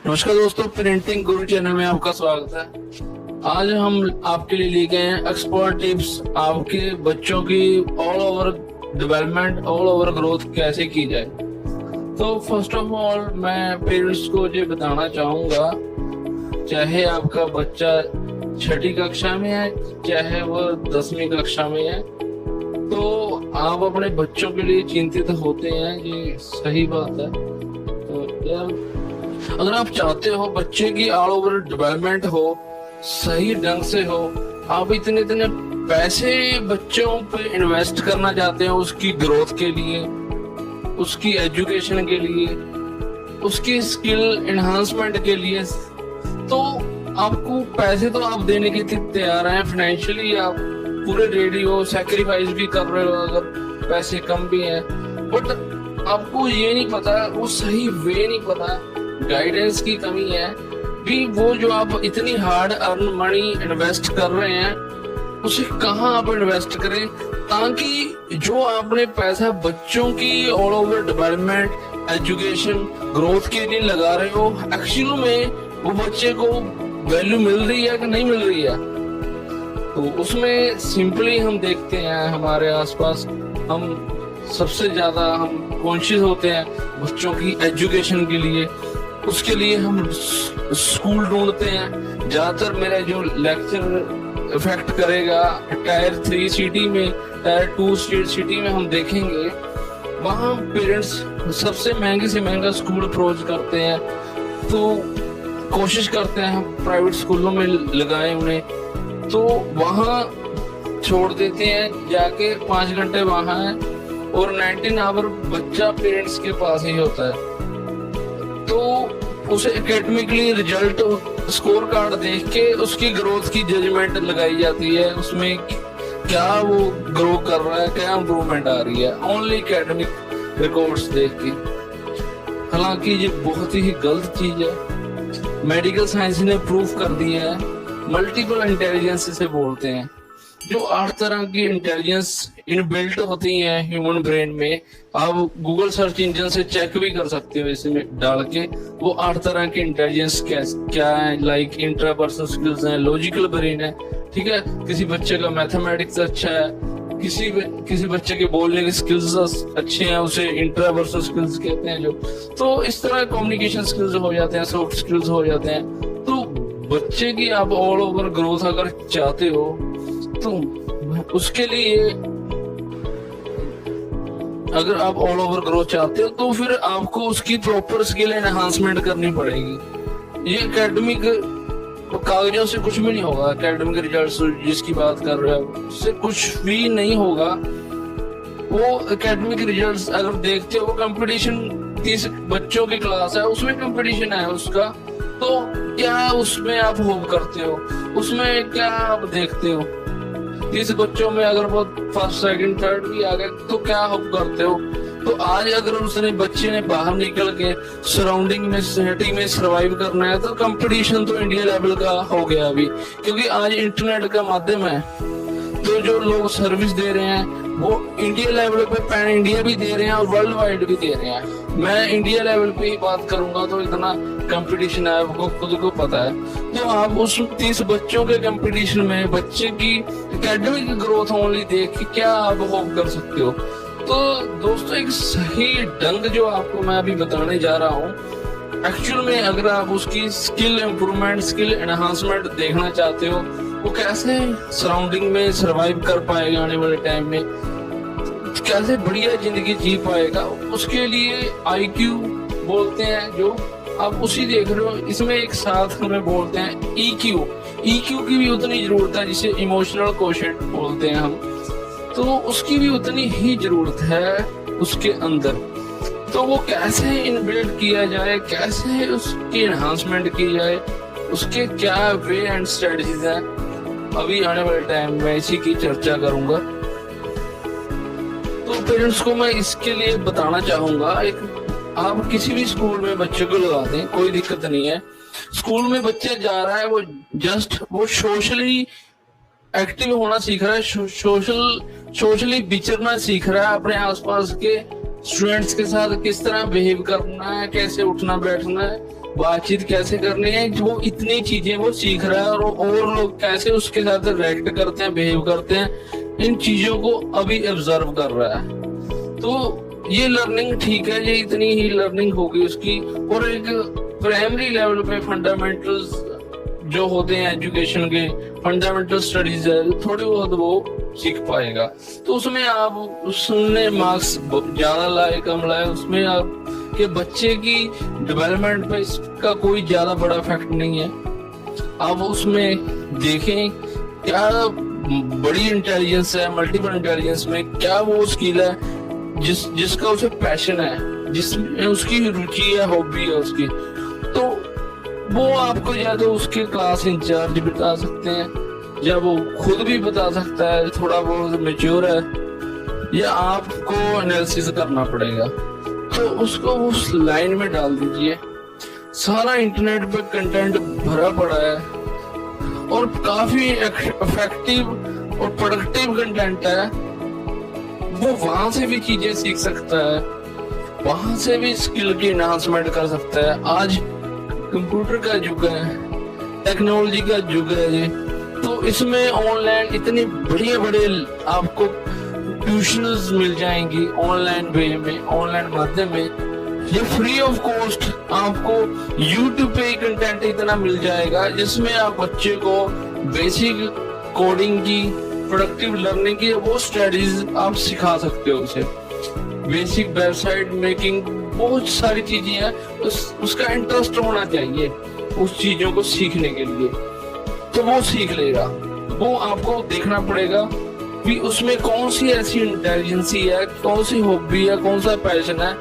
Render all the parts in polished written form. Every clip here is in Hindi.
नमस्कार दोस्तों, पेरेंटिंग गुरु चैनल में आपका स्वागत है। आज हम आपके लिए लेके आए हैं एक्सपर्ट टिप्स आपके बच्चों की all over development, all over growth कैसे की जाए। तो फर्स्ट ऑफ ऑल मैं पेरेंट्स को ये बताना चाहूंगा, चाहे आपका बच्चा छठी कक्षा में है चाहे वह 10वीं कक्षा में है, तो आप अपने बच्चों के लिए चिंतित होते हैं, ये सही बात है। तो यार, अगर आप चाहते हो बच्चे की ऑल ओवर डेवलपमेंट हो, सही ढंग से हो, आप इतने इतने पैसे बच्चों पे इन्वेस्ट करना चाहते हो उसकी ग्रोथ के लिए, उसकी एजुकेशन के लिए, उसकी स्किल एनहांसमेंट के लिए, तो आपको पैसे तो आप देने के तैयार हैं, फाइनेंशियली आप पूरे रेडी हो, सैक्रिफाइस भी कर रहे हो अगर पैसे कम भी हैं, बट आपको ये नहीं पता, वो सही वे नहीं पता, गाइडेंस की कमी है भी। वो जो आप इतनी हार्ड अर्न मनी इन्वेस्ट कर रहे हैं उसे कहाँ आप इन्वेस्ट करें, ताकि जो आपने पैसा बच्चों की all over development, education, growth के लिए लगा रहे हो, एक्चुअली में वो बच्चे को वैल्यू मिल रही है कि नहीं मिल रही है। तो उसमें सिंपली हम देखते हैं हमारे आसपास, हम सबसे ज्यादा हम कॉन्शियस होते हैं बच्चों की एजुकेशन के लिए, उसके लिए हम स्कूल ढूंढते हैं। ज्यादातर मेरा जो लेक्चर इफेक्ट करेगा टायर 3 सिटी में, टायर 2 सिटी में हम देखेंगे, वहाँ पेरेंट्स सबसे महंगे से महंगा स्कूल अप्रोच करते हैं, तो कोशिश करते हैं हम प्राइवेट स्कूलों में लगाएं उन्हें, तो वहाँ छोड़ देते हैं जाके 5 घंटे वहाँ है और 19 आवर बच्चा पेरेंट्स के पास ही होता है। तो उसे एकेडमिकली रिजल्ट, स्कोर कार्ड देख के उसकी ग्रोथ की जजमेंट लगाई जाती है, उसमें क्या वो ग्रो कर रहा है, क्या इम्प्रूवमेंट आ रही है, ओनली एकेडमिक रिकॉर्ड्स देख के। हालांकि ये बहुत ही गलत चीज है। मेडिकल साइंस ने प्रूव कर दिया है, मल्टीपल इंटेलिजेंस इसे बोलते हैं, जो 8 तरह की इंटेलिजेंस इनबिल्ट होती है ह्यूमन ब्रेन में। आप गूगल सर्च इंजन से चेक भी कर सकते हो इसमें डाल के, वो 8 तरह की इंटेलिजेंस क्या है, लाइक इंट्रापर्सनल स्किल्स हैं, लॉजिकल ब्रेन है, ठीक है, किसी बच्चे का मैथमेटिक्स अच्छा है, किसी बच्चे के बोलने के स्किल्स अच्छे हैं, उसे इंट्रापर्सनल स्किल्स कहते हैं जो। तो इस तरह कम्युनिकेशन स्किल्स हो जाते हैं, सॉफ्ट स्किल्स हो जाते हैं। तो बच्चे की आप ऑल ओवर ग्रोथ अगर चाहते हो तो उसके लिए, अगर आप ऑल ओवर ग्रोथ चाहते हो तो फिर आपको उसकी प्रॉपर स्किल एनहांसमेंट करनी पड़ेगी। ये एकेडमिक कागजों से कुछ भी नहीं होगा, एकेडमिक रिजल्ट जिसकी बात कर रहे हो उससे कुछ भी नहीं होगा। वो एकेडमिक रिजल्ट्स अगर देखते हो, कंपटीशन 30 बच्चों की क्लास है, उसमें कंपटीशन है उसका, तो क्या उसमें आप होप करते हो, उसमें क्या आप देखते हो? 30 बच्चों में अगर वो फर्स्ट सेकंड थर्ड भी आ गए तो क्या होप करते हो? तो आज अगर उसने बच्चे ने बाहर निकल के सराउंडिंग में, सोसाइटी में सरवाइव करना है, तो कंपटीशन तो इंडिया लेवल का हो गया अभी, क्योंकि आज इंटरनेट का माध्यम है। तो जो लोग सर्विस दे रहे हैं वो इंडिया लेवल पे, पैन इंडिया भी दे रहे हैं और वर्ल्ड वाइड भी दे रहे हैं। मैं इंडिया लेवल पे ही बात करूंगा, तो इतना कंपटीशन है, आपको खुद को पता है। तो आप उस 30 बच्चों के कंपटीशन में बच्चे की एकेडमिक ग्रोथ ओनली देख के क्या आप होप कर सकते हो? तो दोस्तों, एक सही ढंग जो आपको मैं अभी बताने जा रहा हूँ, एक्चुअल में अगर आप उसकी स्किल इम्प्रूवमेंट, स्किल एनहांसमेंट देखना चाहते हो, वो कैसे सराउंडिंग में सरवाइव कर पाएगा आने वाले टाइम में, कैसे बढ़िया जिंदगी जी पाएगा, उसके लिए IQ बोलते हैं जो आप उसी देख रहे हो, इसमें एक साथ हमें बोलते हैं EQ की भी उतनी जरूरत है, जिसे इमोशनल कोशेंट बोलते हैं हम, तो उसकी भी उतनी ही जरूरत है उसके अंदर। तो वो कैसे इनबिल्ड किया जाए, कैसे उसकी एनहांसमेंट की जाए, उसके क्या वे एंड स्ट्रेटजीज हैं, अभी आने वाले टाइम में इसी की चर्चा करूंगा। तो पेरेंट्स को मैं इसके लिए बताना चाहूंगा, एक आप किसी भी स्कूल में बच्चे को लगा दें, कोई दिक्कत नहीं है। स्कूल में बच्चा जा रहा है, वो सोशली एक्टिव होना सीख रहा है, सोशली विचरना सीख रहा है, अपने आसपास के स्टूडेंट्स के साथ किस तरह बिहेव करना है, कैसे उठना बैठना है, बातचीत कैसे करनी है, वो इतनी चीजें वो सीख रहा है। और लोग कैसे उसके साथ रिएक्ट करते हैं, बिहेव करते हैं, इन चीजों को अभी ऑब्जर्व कर रहा है। तो ये लर्निंग ठीक है, ये इतनी ही लर्निंग होगी उसकी। और एक प्राइमरी लेवल पे फंडामेंटल्स जो होते हैं एजुकेशन के, फंडामेंटल स्टडीज है, थोड़ी बहुत वो सीख पाएगा। तो उसमें आप उसने मार्क्स ज्यादा लाए कम लाए, उसमें आपके बच्चे की डेवलपमेंट पे इसका कोई ज्यादा बड़ा इफेक्ट नहीं है। आप उसमें देखें क्या बड़ी इंटेलिजेंस है, मल्टीपल इंटेलिजेंस में क्या वो स्किल है जिसका उसे पैशन है, जिसमें उसकी रुचि है, हॉबी है उसकी। तो वो आपको या तो उसके क्लास इंचार्ज बता सकते हैं, या वो खुद भी बता सकता है, थोड़ा बहुत मैच्योर है, या आपको एनालिसिस करना पड़ेगा। तो उसको उस लाइन में डाल दीजिए। सारा इंटरनेट पे कंटेंट भरा पड़ा है और काफी इफेक्टिव और प्रोडक्टिव कंटेंट है। वो वहां से भी चीजें सीख सकता है, वहां से भी स्किल की एनहांसमेंट कर सकता है। आज कंप्यूटर का युग है, टेक्नोलॉजी का युग है ये। तो इसमें ऑनलाइन इतने बढ़िया बड़े आपको ट्यूशंस मिल जाएंगी ऑनलाइन वे में, ऑनलाइन माध्यम में। ये फ्री ऑफ कॉस्ट आपको यूट्यूब पे कंटेंट इतना मिल जाएगा जिसमें आप बच्चे को बेसिक कोडिंग की, प्रोडक्टिव लर्निंग की वो स्टडीज आप सिखा सकते हो उसे। बेसिक वेबसाइट मेकिंग, बहुत सारी चीजें हैं। उसका इंटरेस्ट होना चाहिए उस चीजों को सीखने के लिए, तो वो सीख लेगा। वो आपको देखना पड़ेगा कि उसमें कौन सी ऐसी इंटेलिजेंसी है, कौन सी हॉबी है, कौन सा पैशन है,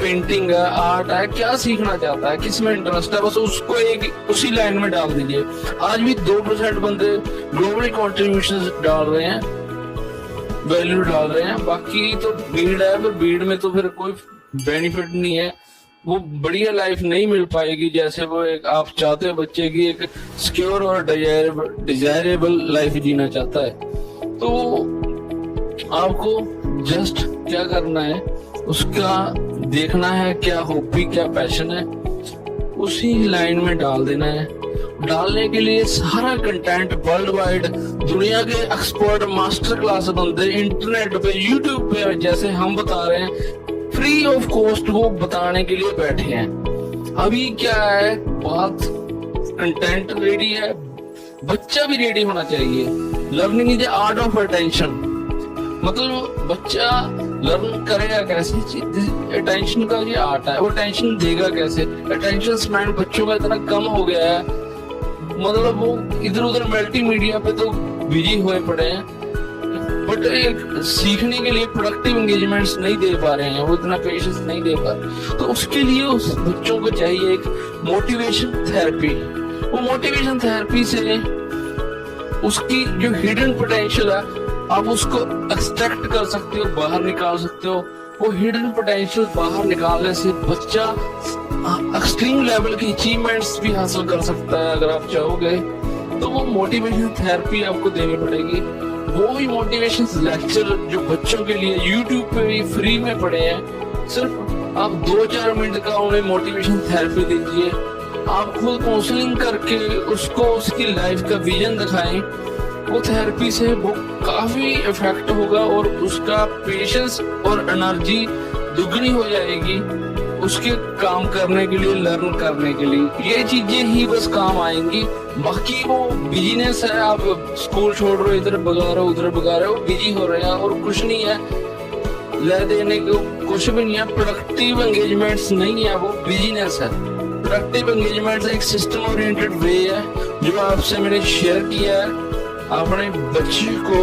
पेंटिंग है, आर्ट है, क्या सीखना चाहता है, किसमें इंटरेस्ट है। बस उसको एक उसी लाइन में डाल दीजिए। आज भी 2% बंदे ग्लोबल कंट्रीब्यूशन डाल रहे हैं, वैल्यू डाल रहे हैं, बाकी तो भीड़ है। पर भीड़ में तो फिर कोई बेनिफिट नहीं है, वो बढ़िया लाइफ नहीं मिल पाएगी जैसे वो एक आप चाहते हो बच्चे की एक सिक्योर और डिजायरेबल लाइफ जीना चाहता है। तो आपको जस्ट क्या करना है, उसका देखना है क्या हॉबी, क्या पैशन है, उसी लाइन में डाल देना है। डालने के लिए सारा कंटेंट वर्ल्ड वाइड दुनिया के एक्सपर्ट मास्टर क्लास बंदे इंटरनेट पे, यूट्यूब पे जैसे हम बता रहे हैं, फ्री ऑफ कॉस्ट वो बताने के लिए बैठे हैं। अभी क्या है बात, कंटेंट रेडी है, बच्चा भी रेडी होना चाहिए। Learning is art of attention, मतलब बच्चा लर्न करेगा कैसे, अटेंशन का ये आर्ट है। वो अटेंशन देगा कैसे, अटेंशन स्पैन बच्चों का इतना कम हो गया है, मतलब वो इधर उधर मल्टीमीडिया पे तो बिजी हुए पड़े हैं, बट एक सीखने के लिए प्रोडक्टिव एंगेजमेंट्स नहीं दे पा रहे हैं, वो इतना पेशेंस नहीं दे पा रहे। तो उसके लिए उस बच्चों को चाहिए एक मोटिवेशन थेरेपी। वो मोटिवेशन थेरेपी से उसकी जो हिडन पोटेंशियल है आप उसको एक्सट्रैक्ट कर सकते हो, बाहर निकाल सकते हो। वो हिडन पोटेंशियल बाहर निकालने से बच्चा एक्सट्रीम लेवल की अचीवमेंट्स भी हासिल कर सकता है अगर आप चाहोगे। तो वो मोटिवेशन थेरेपी आपको देनी पड़ेगी। वो ही मोटिवेशन लेक्चर जो बच्चों के लिए यूट्यूब पे भी फ्री में पड़े हैं, सिर्फ आप 2-4 मिनट का उन्हें मोटिवेशन थेरेपी दीजिए। आप खुद काउंसलिंग करके उसको उसकी लाइफ का विजन दिखाएं। वो थेरेपी से वो काफी इफेक्ट होगा और उसका पेशेंस और एनर्जी दुगनी हो जाएगी उसके काम करने के लिए, लर्न करने के लिए। ये चीजें ही बस काम आएंगी। बाकी वो बिजीनेस है, आप स्कूल छोड़ रहे हो, इधर भगा रहे हो, उधर भगा रहे हो, बिजी हो रहे हैं और कुछ नहीं है, ले देने को कुछ भी नहीं है। प्रोडक्टिव एंगेजमेंट्स नहीं है, वो बिजीनेस है। प्रोडक्टिव एंगेजमेंट एक सिस्टम ओरिएंटेड वे है जो आपसे मैंने शेयर किया है। अपने बच्चे को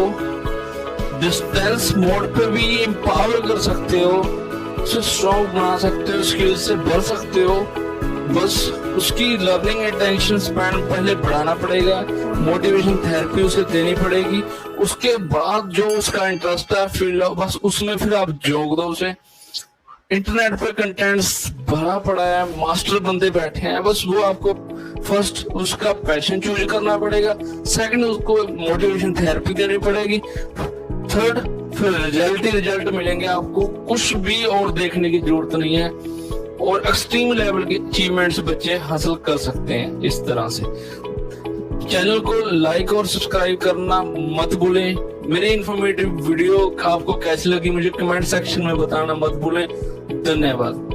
डिस्टेंस मोड पे भी एम्पावर कर सकते हो, उसे स्ट्रॉन्ग बना सकते हो, स्किल से भर सकते हो। बस उसकी लर्निंग अटेंशन स्पैन पहले बढ़ाना पड़ेगा, मोटिवेशन थेरेपी उसे देनी पड़ेगी। उसके बाद जो उसका इंटरेस्ट है फील्ड, बस उसमें फिर आप जोड़ दो उसे। इंटरनेट पे कंटेंट्स भरा पड़ा है, मास्टर बंदे बैठे हैं, बस वो आपको फर्स्ट उसका पैशन चूज करना पड़ेगा, सेकंड उसको मोटिवेशन थेरेपी देनी पड़ेगी, थर्ड फिर रिजल्ट ही रिजल्ट मिलेंगे आपको, कुछ भी और देखने की जरूरत नहीं है, और एक्सट्रीम लेवल के अचीवमेंट्स बच्चे हासिल कर सकते हैं इस तरह से। चैनल को लाइक और सब्सक्राइब करना मत भूलें। मेरी इंफॉर्मेटिव वीडियो आपको कैसी लगी मुझे कमेंट सेक्शन में बताना मत भूलें। धन्यवाद।